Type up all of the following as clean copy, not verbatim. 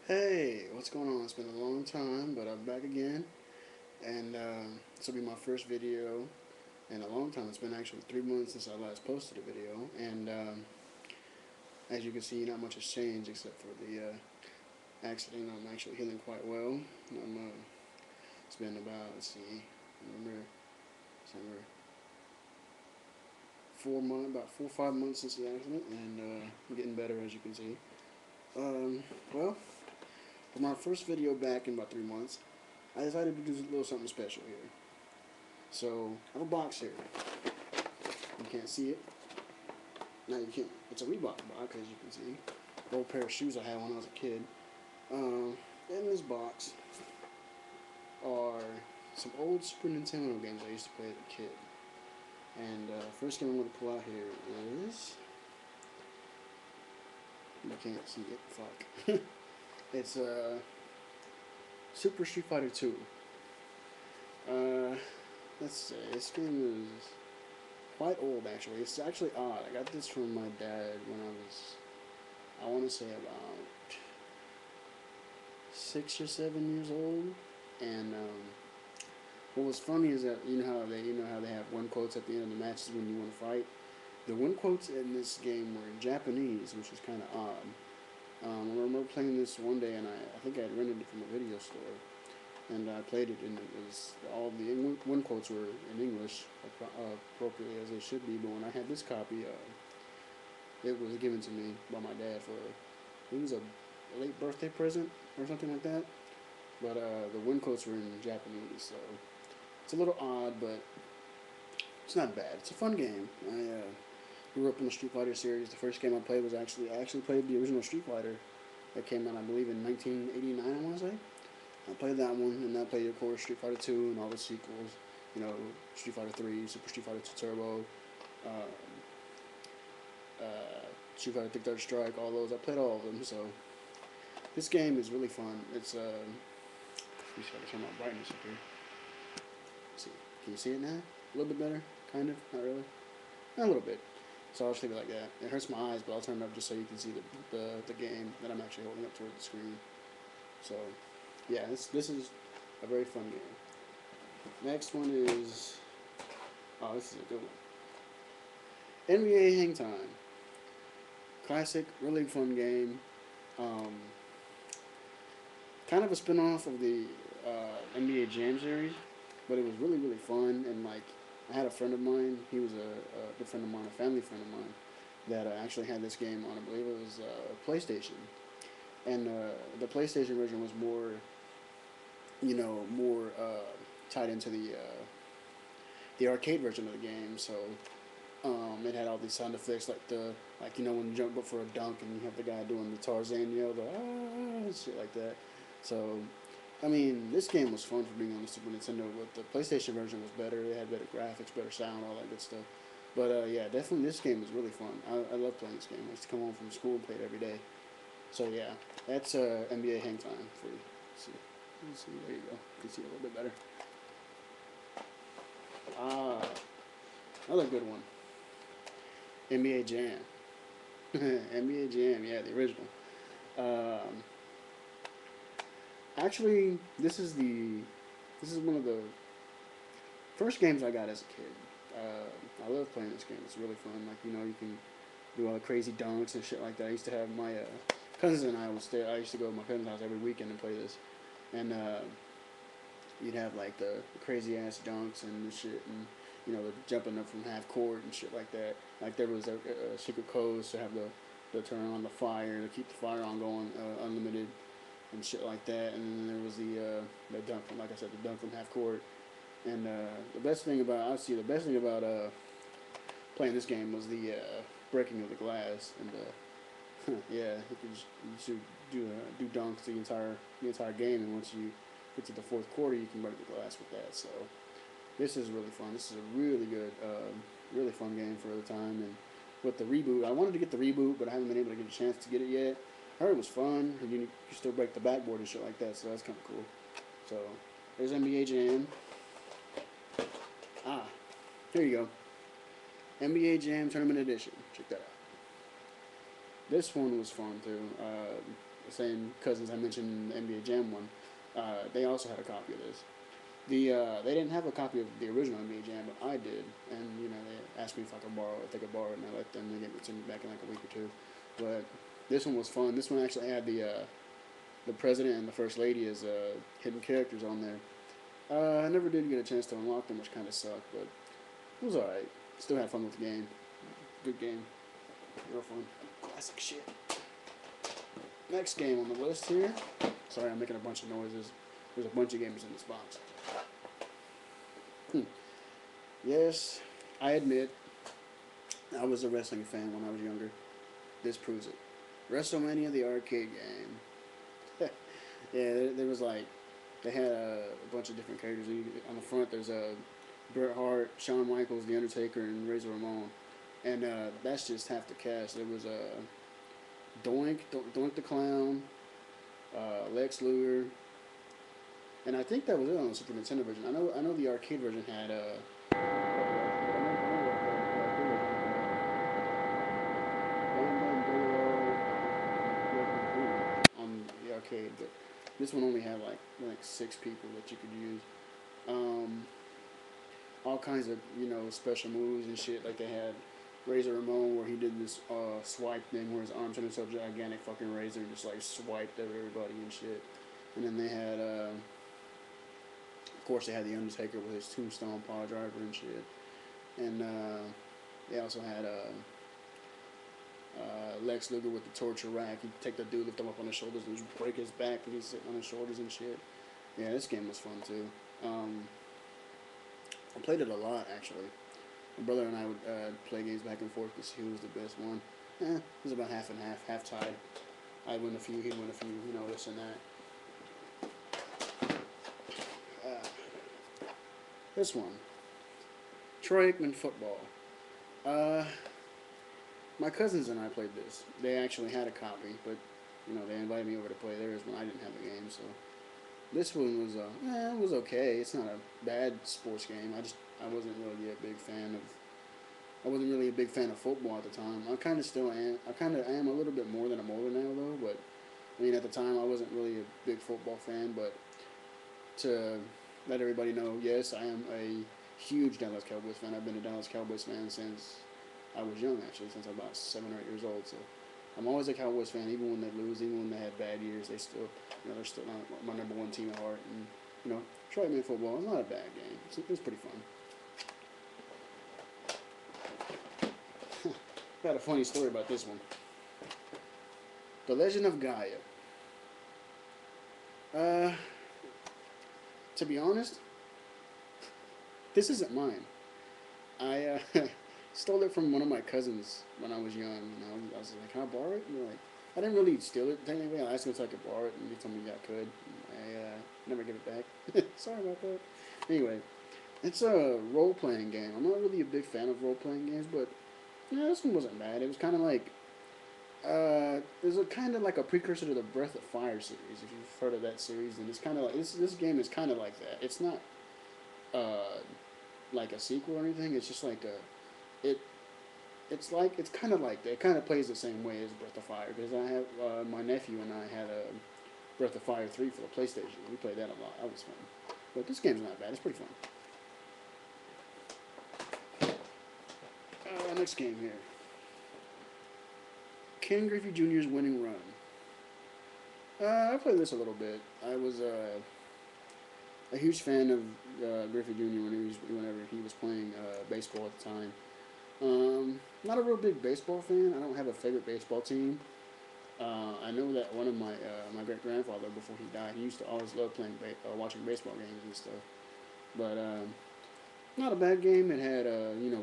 Hey, what's going on? It's been a long time, but I'm back again, and this will be my first video in a long time. It's been actually 3 months since I last posted a video, and as you can see, not much has changed except for the accident. I'm actually healing quite well. It's been about, let's see, remember, December, 4 months, about 4 or 5 months since the accident, and I'm getting better as you can see. Um, well, for my first video back in about 3 months, I decided to do a little something special here. So I have a box here. You can't see it. Now you can't. It's a Reebok box, as you can see. Old pair of shoes I had when I was a kid. In this box are some old Super Nintendo games I used to play as a kid. And first game I'm going to pull out here is. You can't see it. Fuck. It's Super Street Fighter 2. Uh, let's see. This game is quite old, actually. It's actually odd. I got this from my dad when I want to say about 6 or 7 years old. And what was funny is that you know how they have win quotes at the end of the matches when you want to fight. The win quotes in this game were in Japanese, which was kind of odd. I remember playing this one day, and I think I had rented it from a video store, and I played it, and it was all the win quotes were in English, appropriately as they should be. But when I had this copy, it was given to me by my dad for it was a late birthday present or something like that. But the win quotes were in Japanese, so it's a little odd, but it's not bad. It's a fun game. I grew up in the Street Fighter series. The first game I played was I actually played the original Street Fighter that came out, I believe, in 1989. I want to say. I played that one, and I played, of course, Street Fighter 2 and all the sequels. You know, Street Fighter 3, Super Street Fighter 2 Turbo, uh, uh, Street Fighter 3 Third Strike, all those. I played all of them. So this game is really fun. It's let me see if I can turn my brightness up here. Let's see, can you see it now? A little bit better, kind of. Not really. A little bit. So I'll just leave it like that. It hurts my eyes, but I'll turn it up just so you can see the game that I'm actually holding up toward the screen. So, yeah, this is a very fun game. Next one is, oh, this is a good one. NBA Hang Time. Classic, really fun game. Um, kind of a spin-off of the NBA Jam series, but it was really, really fun. And, like, I had a friend of mine, he was a good friend of mine, a family friend of mine, that actually had this game on, I believe it was PlayStation. And the PlayStation version was more, more tied into the arcade version of the game. So it had all these sound effects like when you jump up for a dunk and you have the guy doing the Tarzan yell, the shit like that. So I mean, this game was fun for being on the Super Nintendo, but the PlayStation version was better. It had better graphics, better sound, all that good stuff. But yeah, definitely this game was really fun. I love playing this game. I used to come home from school and play it every day. So yeah, that's NBA Hang Time for you. See, there you go. You can see it a little bit better. Ah, another good one. NBA Jam. NBA Jam, yeah, the original. Um, Actually, this is one of the first games I got as a kid. I love playing this game. It's really fun. Like you can do all the crazy dunks and shit like that. I used to have my cousins and I would stay. I used to go to my cousin's house every weekend and play this, and you'd have like the crazy ass dunks and the shit, and the jumping up from half court and shit like that. Like there was a secret codes to have the turn on the fire to keep the fire on going unlimited and shit like that. And then there was the dunk from, like I said, the dunk from half court. And the best thing about playing this game was the breaking of the glass. And yeah, you should do dunks the entire game. And once you get to the fourth quarter, you can break the glass with that. So this is really fun. This is a really good, really fun game for the time. And with the reboot, I wanted to get the reboot, but I haven't been able to get a chance to get it yet. I heard it was fun, and you still break the backboard and shit like that, so that's kind of cool. So, there's NBA Jam. Ah, here you go. NBA Jam Tournament Edition. Check that out. This one was fun, too. same cousins I mentioned in the NBA Jam one, they also had a copy of this. They didn't have a copy of the original NBA Jam, but I did, and they asked me if they could borrow it, and I let them. They get it to me back in like a week or two. But this one was fun. This one actually had the president and the first lady as hidden characters on there. I never did get a chance to unlock them, which kind of sucked, but it was alright. Still had fun with the game. Good game. Real fun. Classic shit. Next game on the list here. Sorry, I'm making a bunch of noises. There's a bunch of games in this box. Yes, I admit I was a wrestling fan when I was younger. This proves it. WrestleMania, the arcade game. Yeah, there was like, they had a bunch of different characters. On the front, there's Bret Hart, Shawn Michaels, The Undertaker, and Razor Ramon. And that's just half the cast. There was Doink the Clown, Lex Luger, and I think that was it on the Super Nintendo version. I know the arcade version had on the arcade, but this one only had like 6 people that you could use. Um, all kinds of special moves and shit. Like they had Razor Ramon where he did this swipe thing where his arm turned into a gigantic fucking razor and just like swiped at everybody and shit. And then they had, of course, they had the Undertaker with his Tombstone Power Driver and shit. And they also had Lex Luger with the torture rack. He'd take the dude, lift him up on his shoulders, and just break his back, and he's sitting on his shoulders and shit. Yeah, this game was fun too. I played it a lot actually. My brother and I would play games back and forth to see who was the best one. It was about half and half tied. I'd win a few, he'd win a few, this and that. This one, Troy Aikman football. My cousins and I played this. They actually had a copy, but they invited me over to play theirs when I didn't have a game. So this one was it was okay. It's not a bad sports game. I wasn't really a big fan of. I wasn't really a big fan of football at the time. I kind of still am. I kind of am a little bit more than I'm older now though. But I mean, at the time I wasn't really a big football fan. But to let everybody know, yes, I am a huge Dallas Cowboys fan. I've been a Dallas Cowboys fan since I was young, actually, since I was about 7 or 8 years old. So I'm always a Cowboys fan, even when they lose, even when they had bad years. They still, they're still my number one team at heart. And Detroit made football. It's not a bad game. It was pretty fun. Got a funny story about this one. The Legend of Gaia. To be honest, this isn't mine. I stole it from one of my cousins when I was young. I was like, "Can I borrow it?" And like, I didn't really steal it technically. I asked him if I could borrow it, and he told me I could. I never give it back. Sorry about that. Anyway, it's a role-playing game. I'm not really a big fan of role-playing games, but this one wasn't bad. It was kind of like it was kind of like a precursor to the Breath of Fire series. If you've heard of that series, and it's kind of like this game is kind of like that. It's not like a sequel or anything. It's just like it's kind of like that. It kind of plays the same way as Breath of Fire because I have my nephew and I had a Breath of Fire 3 for the PlayStation. We played that a lot. That was fun. But this game's not bad. It's pretty fun. Next game here. Ken Griffey Jr.'s Winning Run. I played this a little bit. I was a huge fan of Griffey Jr. Whenever he was playing baseball at the time. Not a real big baseball fan. I don't have a favorite baseball team. I know that one of my great grandfather before he died, he used to always love playing watching baseball games and stuff. But not a bad game. It had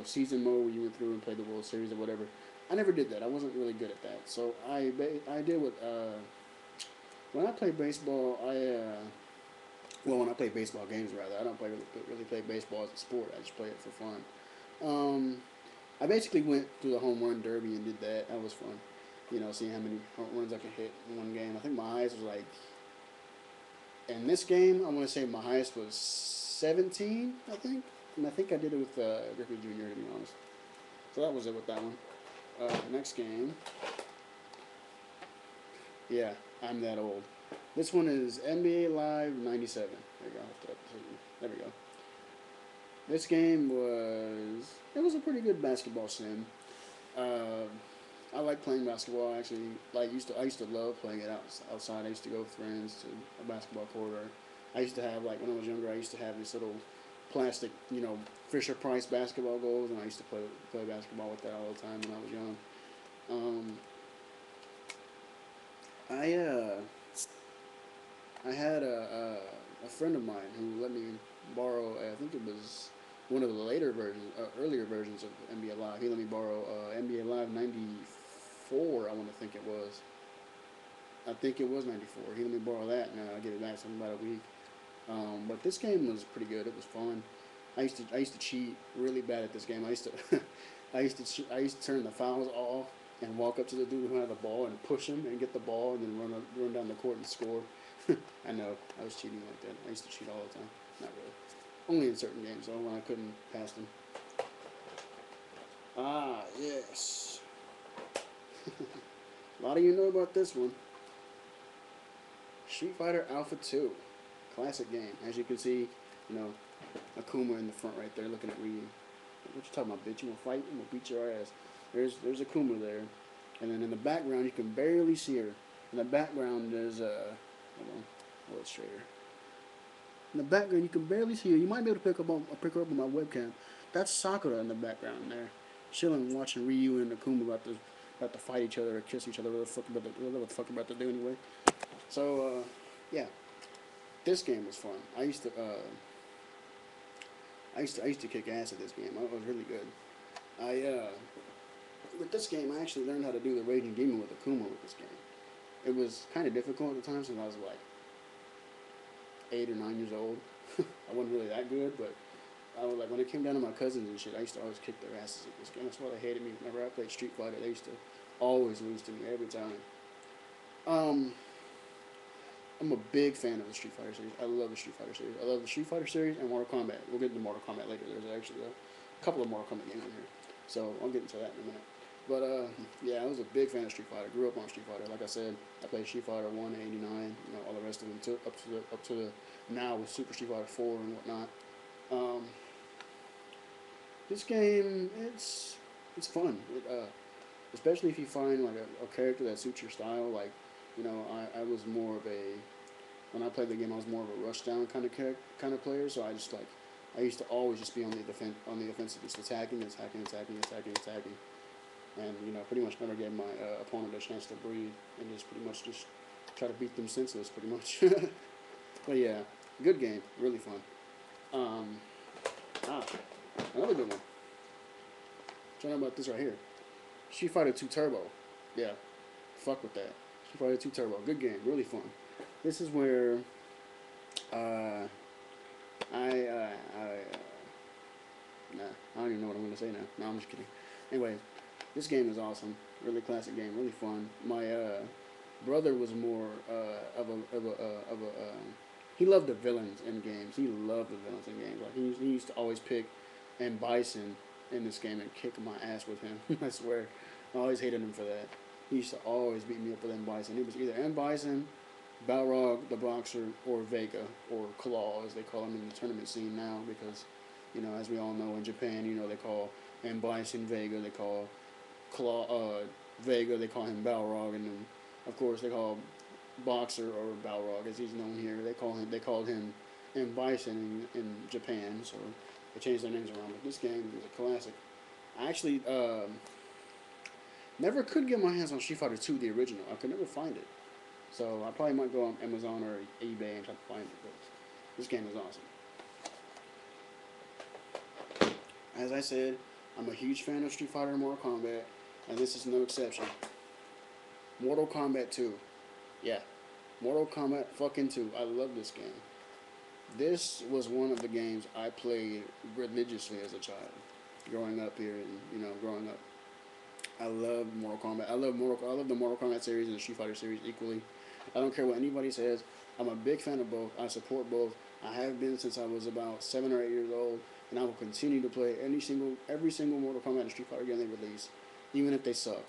season mode where you went through and played the World Series or whatever. I never did that. I wasn't really good at that. So I did what when I play baseball, when I play baseball games rather, I don't really play baseball as a sport. I just play it for fun. I basically went through the home run derby and did that. That was fun. Seeing how many home runs I could hit in one game. I think my highest was in this game, I want to say my highest was 17, I think. And I think I did it with Griffey Jr., to be honest. So that was it with that one. Next game. Yeah, I'm that old. This one is NBA Live '97. There you go. There we go. This game was it was a pretty good basketball sim. Uh, I like playing basketball. Actually, I used to love playing it outside. I used to go with friends to a basketball court. Or I used to have like when I was younger. I used to have this little plastic, Fisher Price basketball goals, and I used to play basketball with that all the time when I was young. Um, I I had a friend of mine who let me borrow. I think it was one of the earlier versions of NBA Live. He let me borrow NBA Live '94. I want to think it was. I think it was '94. He let me borrow that, and I'll get it back in about a week. But this game was pretty good. It was fun. I used to cheat really bad at this game. I used to I used to turn the fouls off and walk up to the dude who had the ball and push him and get the ball and then run down the court and score. I know I was cheating like that. I used to cheat all the time. Not really. Only in certain games, though, when I couldn't pass them. Ah, yes. A lot of you know about this one. Street Fighter Alpha 2. Classic game. As you can see, you know, Akuma in the front right there looking at Ryu. What you talking about, bitch? You gonna fight? I'm gonna beat your ass. There's Akuma there. And then in the background, you can barely see her. In the background, there's hold on, a little straighter. In the background, you can barely see her. You might be able to pick her up on my webcam. That's Sakura in the background there, chilling, watching Ryu and Akuma about to fight each other or kiss each other. Whatever the fuck about to do anyway. So yeah, this game was fun. I used to kick ass at this game. I was really good. I with this game, I actually learned how to do the Raging Demon with Akuma with this game. It was kind of difficult at the time since I was like 8 or 9 years old. I wasn't really that good, but I was like when it came down to my cousins and shit, I used to always kick their asses at this game. That's why they hated me. Whenever I played Street Fighter, they used to always lose to me every time. Um, I'm a big fan of the Street Fighter series. I love the Street Fighter series. I love the Street Fighter series and Mortal Kombat. We'll get into Mortal Kombat later. There's actually a couple of Mortal Kombat games in here, so I'll get into that in a minute. But yeah, I was a big fan of Street Fighter. Grew up on Street Fighter. Like I said, I played Street Fighter 1, '89. All the rest of them up to the now with Super Street Fighter 4 and whatnot. Um, this game, it's fun. Especially if you find like a character that suits your style. Like, I was more of a when I played the game, I was more of a rush down kind of player. So I used to always just be on the offensive, just attacking, and pretty much never gave my opponent a chance to breathe, and just pretty much just try to beat them senseless, pretty much. But yeah, good game, really fun. Um, ah, another good one. Tell me about this right here. Street Fighter 2 Turbo. Yeah, fuck with that. Street Fighter 2 Turbo, good game, really fun. This is where uh, nah, I don't even know what I'm gonna say now. No, I'm just kidding. Anyway, this game is awesome. Really classic game. Really fun. My brother was more of a he loved the villains in games. He loved the villains in games. Like he used to always pick M Bison in this game and kick my ass with him. I swear. I always hated him for that. He used to always beat me up with M Bison. It was either M Bison, Balrog the Boxer, or Vega, or Claw as they call him in the tournament scene now, because as we all know in Japan, they call M Bison Vega, they call Claw Vega, they call him Balrog, and then of course they call Boxer or Balrog as he's known here. They called him M Bison in Japan, so they changed their names around. But this game is a classic. I actually never could get my hands on Street Fighter 2, the original. I could never find it. So I probably might go on Amazon or eBay and try to find it. But this game is awesome. As I said, I'm a huge fan of Street Fighter and Mortal Kombat, and this is no exception. Mortal Kombat 2. Yeah. Mortal Kombat fucking 2. I love this game. This was one of the games I played religiously as a child. Growing up here and, growing up. I love Mortal Kombat. I love the Mortal Kombat series and the Street Fighter series equally. I don't care what anybody says. I'm a big fan of both. I support both. I have been since I was about 7 or 8 years old, and I will continue to play every single Mortal Kombat and Street Fighter game they release, even if they suck.